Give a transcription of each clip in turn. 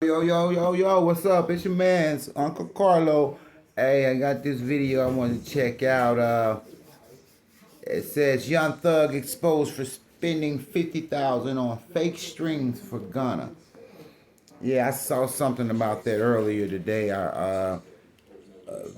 Yo, what's up? It's your man's Uncle Carlo. Hey, I got this video I want to check out. It says Young Thug exposed for spending 50,000 on fake strings for Ghana. Yeah, I saw something about that earlier today.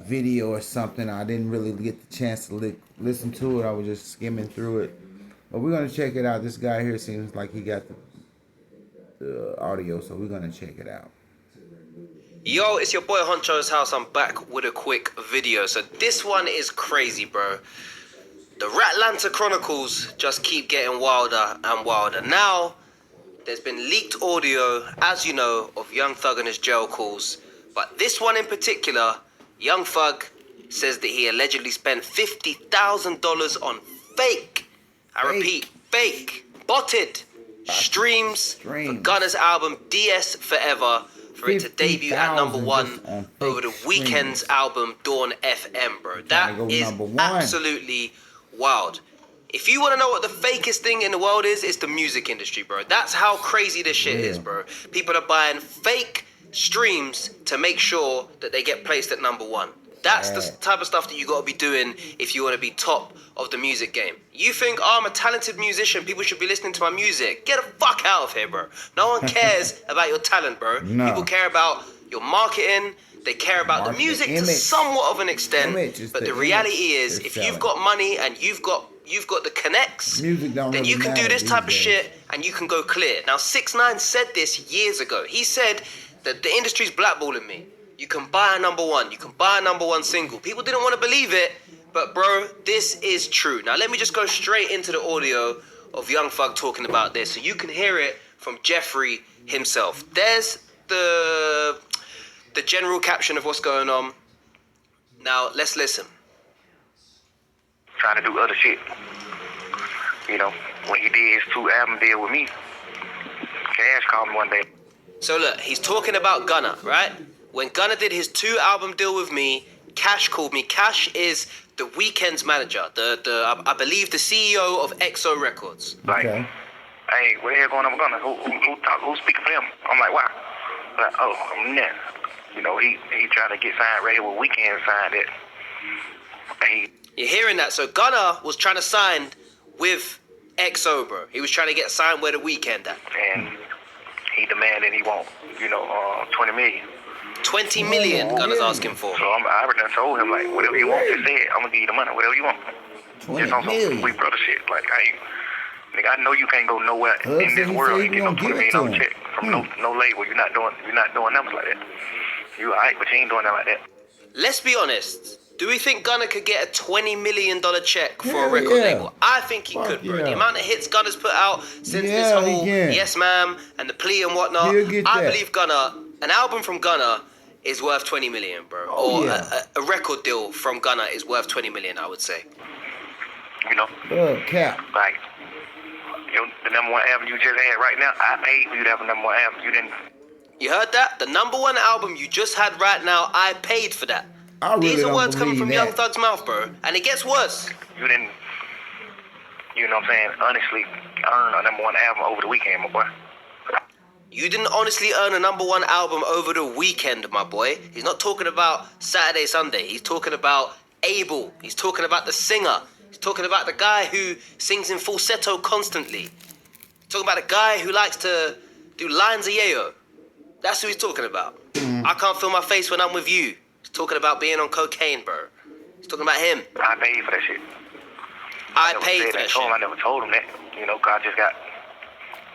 Video or something. I didn't really get the chance to listen to it. I was just skimming through it. But we're gonna check it out. This guy here seems like he got the audio, so we're gonna check it out. Yo, it's your boy Honcho's house. I'm back with a quick video. So this one is crazy, bro. The Ratlanta Chronicles just keep getting wilder and wilder. Now, there's been leaked audio, as you know, of Young Thug and his jail calls. But this one in particular, Young Thug says that he allegedly spent $50,000 on fake, I repeat, fake, botted streams for Gunna's album DS Forever, for it to debut at number one over the Weeknd's album Dawn FM, bro. That is absolutely wild. If you want to know what the fakest thing in the world is, it's the music industry, bro. That's how crazy this shit is, bro. People are buying fake streams to make sure that they get placed at number one. That's the type of stuff that you got to be doing if you want to be top of the music game. You think, oh, I'm a talented musician, people should be listening to my music. Get the fuck out of here, bro. No one cares about your talent, bro. No. People care about your marketing. They care about the music to somewhat of an extent. But the reality is, if you've got money and you've got the connects, then you can do this type of shit and you can go clear. Now, 6ix9ine said this years ago. He said that the industry's blackballing me. You can buy a number one. You can buy a number one single. People didn't want to believe it, but bro, this is true. Now, let me just go straight into the audio of Young Thug talking about this so you can hear it from Jeffrey himself. There's the general caption of what's going on. Now, let's listen. Trying to do other shit. You know, when he did his 2 album deal with me, Cash called me one day. So look, he's talking about Gunna, right? When Gunna did his 2 album deal with me, Cash called me. Cash is the Weeknd's manager, I believe the CEO of XO Records. Like, hey, what the hell going on with Gunna? Who's speaking for him? I'm like, why? Like, oh, I'm there. You know, he trying to get signed right here with Weeknd signed it. You're hearing that? So Gunna was trying to sign with XO, bro. He was trying to get signed where the Weeknd at. And he demanded he want, 20 million. 20 million Gunna's asking for. So I already told him, like, whatever you want, just say it. I'm going to give you the money, whatever you want. Just on some sweet brother shit. Like, I know you can't go nowhere in this world and get no $20 million check from no label. You're not doing numbers like that. You all right, but you ain't doing that like that. Let's be honest. Do we think Gunna could get a $20 million check for a record label? I think he could, bro. The amount of hits Gunna's put out since this whole Yes Ma'am and the plea and whatnot, I believe Gunna, an album from Gunna is worth 20 million, bro. A record deal from Gunna is worth 20 million, I would say. You know? Cap. Like, the number one album you just had right now, I paid for you to have a number one album. You didn't. You heard that? The number one album you just had right now, I paid for that. These are words coming from Young Thug's mouth, bro. And it gets worse. You didn't, you know what I'm saying, honestly earn a number one album over the Weeknd, my boy. You didn't honestly earn a number one album over the Weeknd, my boy. He's not talking about Saturday, Sunday. He's talking about Abel. He's talking about the singer. He's talking about the guy who sings in falsetto constantly. He's talking about the guy who likes to do lines of yayo. That's who he's talking about. I can't feel my face when I'm with you. He's talking about being on cocaine, bro. He's talking about him. I paid for that shit. I paid for that shit. I never told him that. God just got...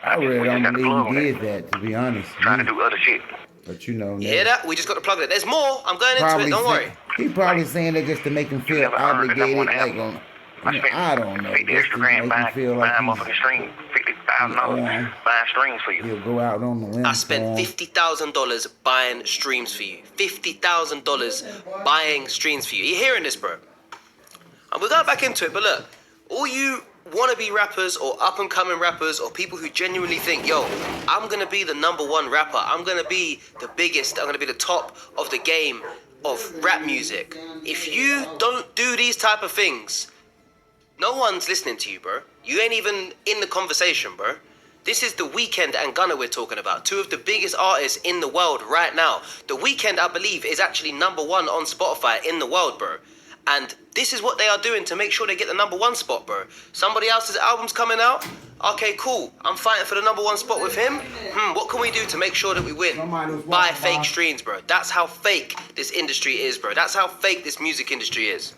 I really don't believe he did that, to be honest. Trying to do other shit. But you hear that? We just got to plug it. There's more. I'm going into it. Don't worry. He probably saying that just to make him feel obligated. I don't know. $50 extra grand buying motherfucking stream. $50,000 buying streams for you. He'll go out on the limb. I spent $50,000 buying streams for you. $50,000 buying streams for you. You hearing this, bro? And we're going back into it, but look, all you wannabe rappers or up-and-coming rappers or people who genuinely think, yo, I'm going to be the number one rapper. I'm going to be the biggest. I'm going to be the top of the game of rap music. If you don't do these type of things, no one's listening to you, bro. You ain't even in the conversation, bro. This is The Weeknd and Gunna we're talking about. Two of the biggest artists in the world right now. The Weeknd, I believe, is actually #1 on Spotify in the world, bro. And this is what they are doing to make sure they get the #1 spot, bro. Somebody else's album's coming out. Okay, cool. I'm fighting for the #1 spot with him. What can we do to make sure that we win? Buy fake streams, bro. That's how fake this industry is, bro. That's how fake this music industry is.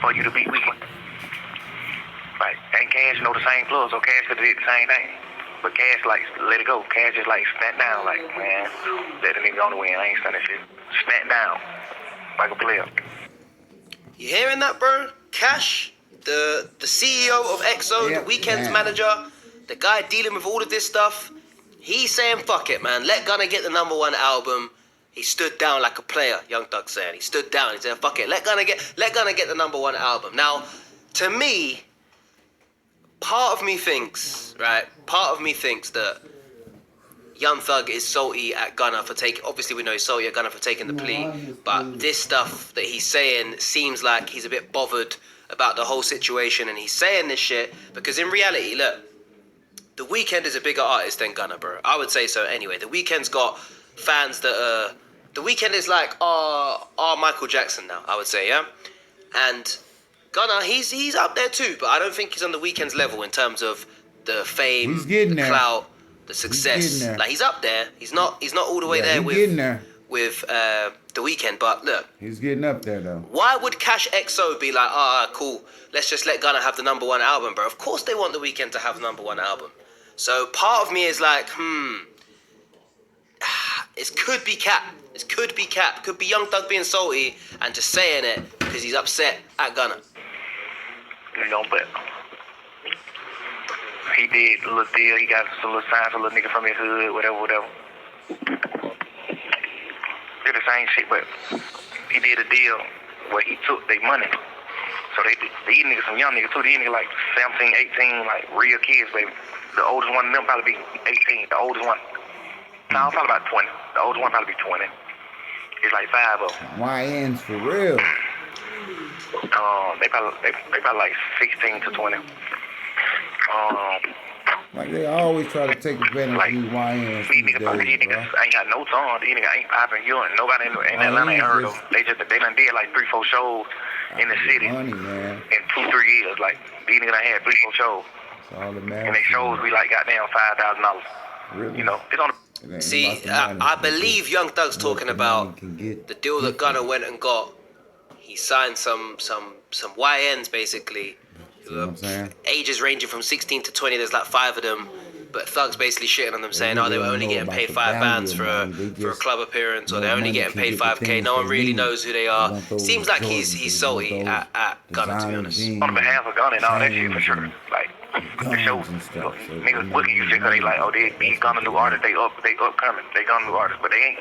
For you to beat Weeknd. Like, and Cash know the same plug, so Cash could have did the same thing. But Cash, like, let it go. Cash just, like, stand down. Like, man, let the nigga on the win. I ain't standing shit. Stand down. Like a player. You hearing that, bro? Cash, the CEO of EXO, Yep, The Weeknd's yeah. manager, the guy dealing with all of this stuff, he's saying, fuck it, man. Let Gunna get the #1 album. He stood down like a player, Young Thug said. He stood down. He said, fuck it. Let Gunna get the #1 album. Now, to me, part of me thinks that Young Thug is salty at Gunna for taking... Obviously, we know he's salty at Gunna for taking the plea. But this stuff that he's saying seems like he's a bit bothered about the whole situation. And he's saying this shit because in reality, look, The Weeknd is a bigger artist than Gunna, bro. I would say so anyway. The Weeknd's got fans that are... The Weeknd is like our Michael Jackson now, I would say, yeah? And Gunna, he's up there too. But I don't think he's on The Weeknd's level in terms of the fame, He's getting the there. clout, the success. getting there. Like, he's up there. He's not all the way there he's getting there. with The Weeknd. But look, He's getting up there though. why would Cash XO be like, cool, let's just let Gunna have the #1 album, bro? Of course they want The Weeknd to have the #1 album. So part of me is like, it could be cap. It could be cap. Could be Young Thug being salty and just saying it because he's upset at Gunna. You know, but he did a little deal. He got some little signs, a little nigga from his hood, whatever. Did the same shit, but he did a deal where he took their money. So these niggas, some young niggas too. These niggas like 17, 18, like real kids, baby. The oldest one of them probably be 18. The oldest one, no, probably about 20. The oldest one probably be 20. It's like 5 of them. YNs for real. They probably like 16 to 20. Like they always try to take advantage Like, of these YNs these these niggas, days, bro. ain't got no song. These niggas ain't popping. Nobody in Atlanta ain't heard them. They done did like 3-4 shows in the city Money, man. in 2-3 years. Like, these niggas done had 3-4 shows. That's all that matters. And they shows be like goddamn $5,000. Really? You know, it's on the... It ain't See, about the money. I believe Young Thug's talking What the money about can get. the deal that Gunna went and got. He signed some YNs basically. See what I'm saying? Ages ranging from 16 to 20. There's like 5 of them. But Thug's basically shitting on them, saying, really they were don't only know getting about paid the £5 value for of money. They a just club appearance, or know they're only money getting can paid get the 5k. things No one they really need. knows who they They are. want those Seems like Jordans, he's they salty want those at Gunna, to be designer honest. jeans, On behalf of Gunna and all that shit for sure. chains, Like, the shows, and stuff. So niggas booking you shit because they like, they Gunna new artist, they upcoming, they Gunna new artist, but they ain't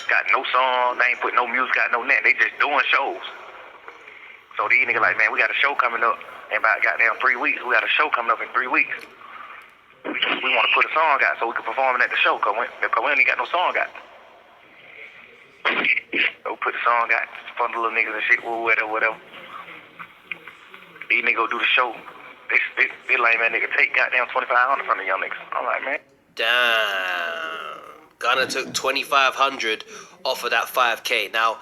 got no song, they ain't put no music out, no nothing. They just doing shows. So these niggas like, man, we got a show coming up in about goddamn 3 weeks. We got a show coming up in 3 weeks. We want to put a song out so we can perform it at the show because we ain't got no song out. So put the song out, fun little niggas and shit, whatever. These niggas go do the show. They like, man, nigga, take goddamn $2,500 from the young niggas. I'm like, man. Damn. Gunna took $2,500 off of that 5k. Now,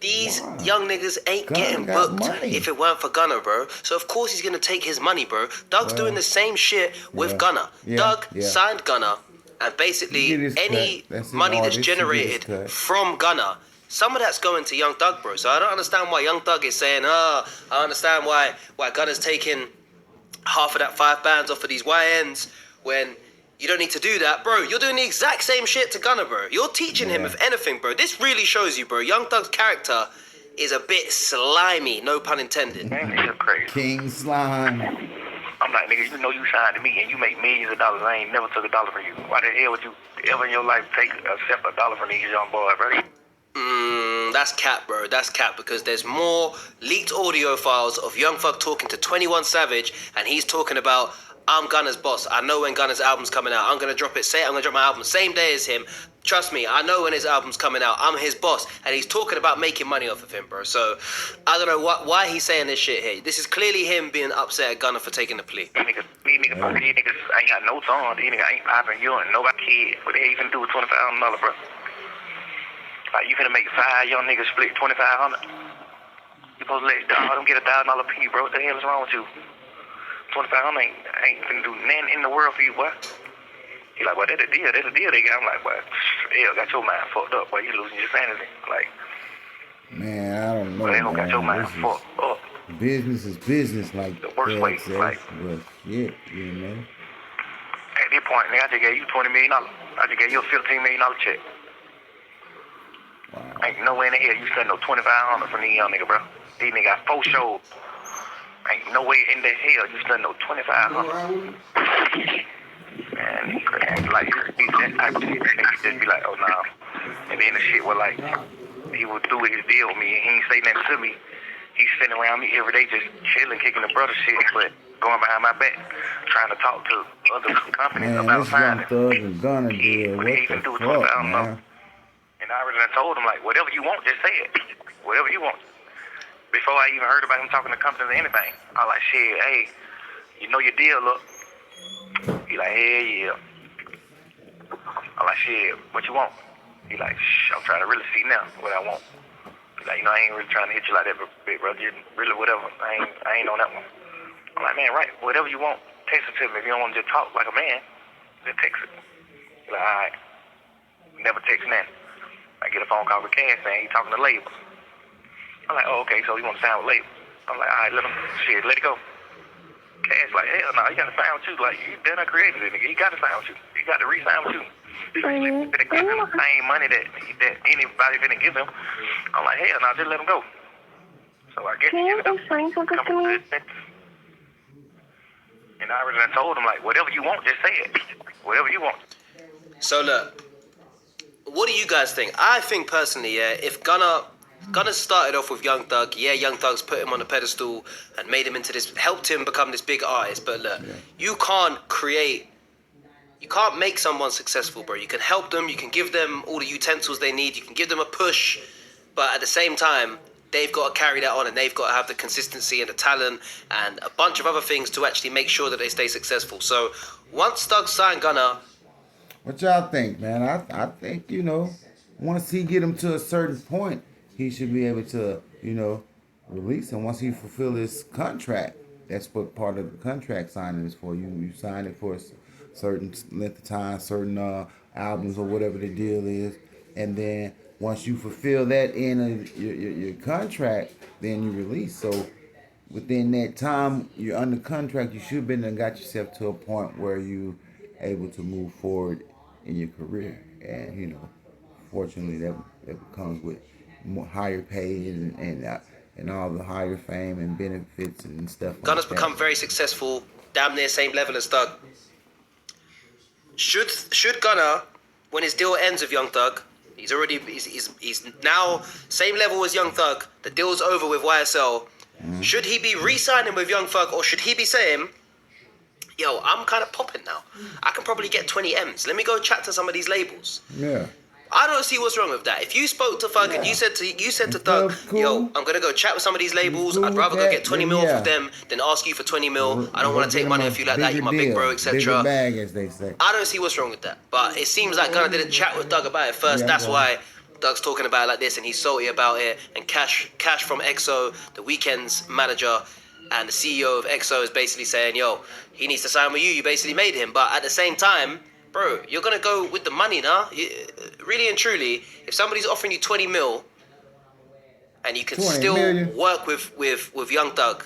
these young niggas ain't Gunna getting got booked money. if it weren't for Gunna, bro. So of course he's gonna take his money, bro. Doug's doing the same shit with Yeah. Gunna. Yeah. Doug Yeah. signed Gunna, and He basically get his any cut. That's his money that's artist. He get his generated cut. from Gunna, some of that's going to Young Thug, bro. So I don't understand why Young Thug is saying, I understand why Gunna's taking half of that £5 off of these YNs when you don't need to do that, bro. You're doing the exact same shit to Gunna, bro. You're teaching him, if anything, bro. This really shows you, bro. Young Thug's character is a bit slimy, no pun intended. Man, you're crazy. King Slime. I'm like, nigga, you know you signed to me and you make millions of dollars. I ain't never took $1 from you. Why the hell would you ever in your life accept $1 from these young boys, bro? That's cap, bro. That's cap, because there's more leaked audio files of Young Thug talking to 21 Savage, and he's talking about, I'm Gunna's boss. I know when Gunna's album's coming out. I'm gonna drop my album same day as him. Trust me, I know when his album's coming out. I'm his boss, and he's talking about making money off of him, bro. So, I don't know why he's saying this shit here. This is clearly him being upset at Gunna for taking the plea. These niggas ain't got no song. These niggas ain't popping. You and nobody kid. What they even do with $25,000, bro? Like, you finna make 5 young niggas split $2,500. You supposed to let all them get $1,000 piece, bro. What the hell is wrong with you? $2,500 ain't finna do nothing in the world for you, boy. He like, well, that's a deal they got. I'm like, well, hell, got your mind fucked up, boy. You losing your sanity. Like, man, I don't know. Well, they don't got your mind fucked up. Business is business, like The worst way, like, but shit, you know. At this point, nigga, I just gave you $20 million. I just gave you a $15 million check. Wow. Ain't no way in the hell you spend no $2,500 from these young nigga, bro. These niggas got 4 shows. Ain't no way in the hell you spend no $2,500. Man, like, he that type of shit, nigga just be like, oh, nah. And then the shit was like, he would do his deal with me, and he ain't say nothing to me. He's sitting around me every day just chilling, kicking the brother shit, but going behind my back, trying to talk to other companies about signing. Man, this Young Thug and Gunna deal, what the fuck, man? And I already told him, like, whatever you want, just say it. Whatever you want. Before I even heard about him talking to companies or anything, I like, shit, hey, you know your deal, look. He like, hell yeah. I'm like, shit, what you want? He like, shh, I'm trying to really see now what I want. He like, you know, I ain't really trying to hit you like that, big brother. Just really whatever. I ain't on that one. I'm like, man, right, whatever you want, text it to me. If you don't want to just talk like a man, just text it. He like, all right. Never text nothing. I get a phone call with Cass saying he talking to labels. I'm like, oh, okay, so you want to sign with labels? I'm like, all right, let it go. Cash like, hell no, he got to sign with you. Like, you done created it, nigga. He got to sign with you. He got to re-sign with you. He's going to give him the same money that anybody finna give him. I'm like, hell no, just let him go. So I guess he ended up coming good. And I already told him, like, whatever you want, just say it. Whatever you want. So look, what do you guys think? I think personally, yeah, if Gunna started off with Young Thug. Yeah, Young Thug's put him on a pedestal and made him into this, helped him become this big artist. But look, you can't make someone successful, bro. You can help them, you can give them all the utensils they need, you can give them a push. But at the same time, they've got to carry that on, and they've got to have the consistency and the talent and a bunch of other things to actually make sure that they stay successful. So once Thug signed Gunna... What y'all think, man? I think, you know, once he get him to a certain point, he should be able to, you know, release him once he fulfill his contract. That's what part of the contract signing is for. You sign it for a certain length of time, certain albums or whatever the deal is, and then once you fulfill that in your contract, then you release. So within that time you're under contract, you should have been and got yourself to a point where you able to move forward in your career, and you know, fortunately that comes with more higher pay and all the higher fame and benefits and stuff. Gunna's like that. become very successful, damn near same level as Thug. Should Gunna, when his deal ends with Young Thug, he's now same level as Young Thug, the deal's over with YSL. Should he be re-signing with Young Thug, or should he be saying, yo, I'm kind of popping now, I can probably get 20 M's, let me go chat to some of these labels? Yeah. I don't see what's wrong with that. If you spoke to Thug and you said to Thug, cool. yo, I'm gonna go chat with some of these labels. I'd rather go get 20 mil off of them than ask you for 20 mil. I don't want to take money off you like that. You're my big bro, etc. Bigger bag, as they say. I don't see what's wrong with that. But it seems like Gunna didn't chat with Thug about it first. Yeah, That's why Thug's talking about it like this, and he's salty about it. And Cash from EXO, the Weeknd's manager and the CEO of EXO, is basically saying, yo, he needs to sign with you. You basically made him. But at the same time, bro, you're going to go with the money now. Really and truly, if somebody's offering you 20 mil and you can still work with Young Thug,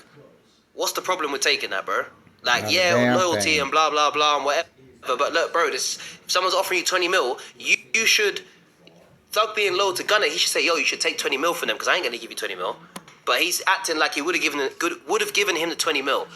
what's the problem with taking that, bro? Like, yeah, loyalty and blah, blah, blah and whatever. But look, bro, if someone's offering you 20 mil, you should, Thug being loyal to Gunna, he should say, yo, you should take 20 mil from them because I ain't going to give you 20 mil. But he's acting like he would have given him the 20 mil.